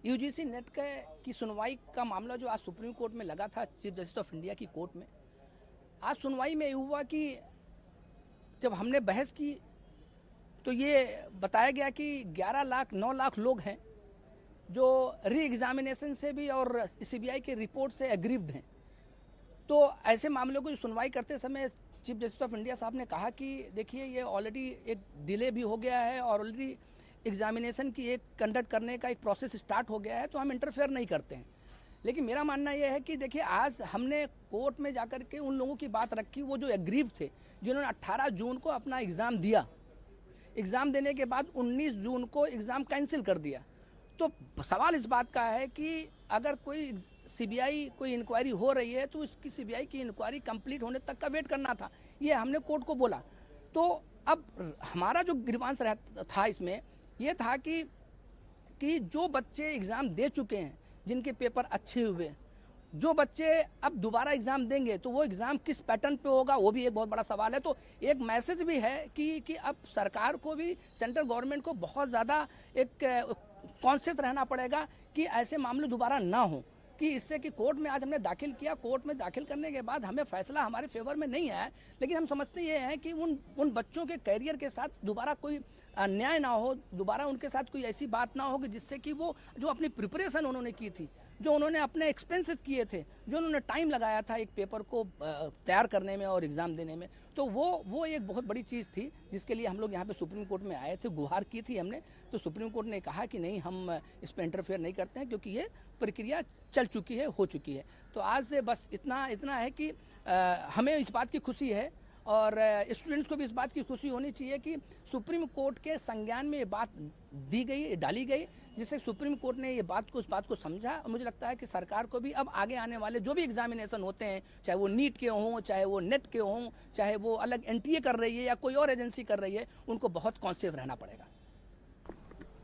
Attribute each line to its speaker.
Speaker 1: UGC net की सुनवाई का मामला जो आज सुप्रीम कोर्ट में लगा था चीफ जस्टिस ऑफ इंडिया की कोर्ट में, आज सुनवाई में ये हुआ कि जब हमने बहस की तो ये बताया गया कि 11 लाख 9 लाख लोग हैं जो री एग्जामिनेशन से भी और सीबीआई के रिपोर्ट से एग्रीव्ड हैं। तो ऐसे मामलों को सुनवाई करते समय चीफ जस्टिस ऑफ इंडिया साहब ने कहा कि देखिए ये ऑलरेडी एक डिले भी हो गया है और ऑलरेडी एग्जामिनेशन की एक कंडक्ट करने का एक प्रोसेस स्टार्ट हो गया है, तो हम इंटरफेयर नहीं करते हैं। लेकिन मेरा मानना यह है कि देखिए आज हमने कोर्ट में जाकर के उन लोगों की बात रखी, वो जो एग्रीव थे, जिन्होंने 18 जून को अपना एग्ज़ाम दिया, एग्ज़ाम देने के बाद 19 जून को एग्ज़ाम कैंसिल कर दिया। तो सवाल इस बात का है कि अगर कोई सीबीआई कोई इंक्वायरी हो रही है तो उसकी सीबीआई की इंक्वायरी कंप्लीट होने तक का वेट करना था, ये हमने कोर्ट को बोला। तो अब हमारा जो ग्रीवांस था इसमें ये था कि जो बच्चे एग्ज़ाम दे चुके हैं, जिनके पेपर अच्छे हुए, जो बच्चे अब दोबारा एग्ज़ाम देंगे तो वो एग्ज़ाम किस पैटर्न पे होगा, वो भी एक बहुत बड़ा सवाल है। तो एक मैसेज भी है कि अब सरकार को भी, सेंट्रल गवर्नमेंट को बहुत ज़्यादा एक कॉन्शियस रहना पड़ेगा कि ऐसे मामले दोबारा ना हो, कि इससे कि कोर्ट में आज हमने दाखिल किया, कोर्ट में दाखिल करने के बाद हमें फैसला हमारे फेवर में नहीं आया, लेकिन हम समझते ये हैं कि उन बच्चों के करियर के साथ दोबारा कोई अन्याय ना हो, दोबारा उनके साथ कोई ऐसी बात ना हो कि जिससे कि वो जो अपनी प्रिपरेशन उन्होंने की थी, जो उन्होंने अपने एक्सपेंसेस किए थे, जो उन्होंने टाइम लगाया था एक पेपर को तैयार करने में और एग्ज़ाम देने में, तो वो एक बहुत बड़ी चीज़ थी जिसके लिए हम लोग यहाँ पे सुप्रीम कोर्ट में आए थे, गुहार की थी हमने। तो सुप्रीम कोर्ट ने कहा कि नहीं, हम इस पर इंटरफेयर नहीं करते हैं क्योंकि ये प्रक्रिया चल चुकी है, हो चुकी है। तो आज से बस इतना है कि हमें इस बात की खुशी है और स्टूडेंट्स को भी इस बात की खुशी होनी चाहिए कि सुप्रीम कोर्ट के संज्ञान में ये बात दी गई, डाली गई, जिससे सुप्रीम कोर्ट ने उस बात को समझा। और मुझे लगता है कि सरकार को भी अब आगे आने वाले जो भी एग्जामिनेशन होते हैं, चाहे वो नीट के हों, चाहे वो नेट के हों, चाहे वो अलग एनटीए कर रही है या कोई और एजेंसी कर रही है, उनको बहुत कॉन्शियस रहना पड़ेगा।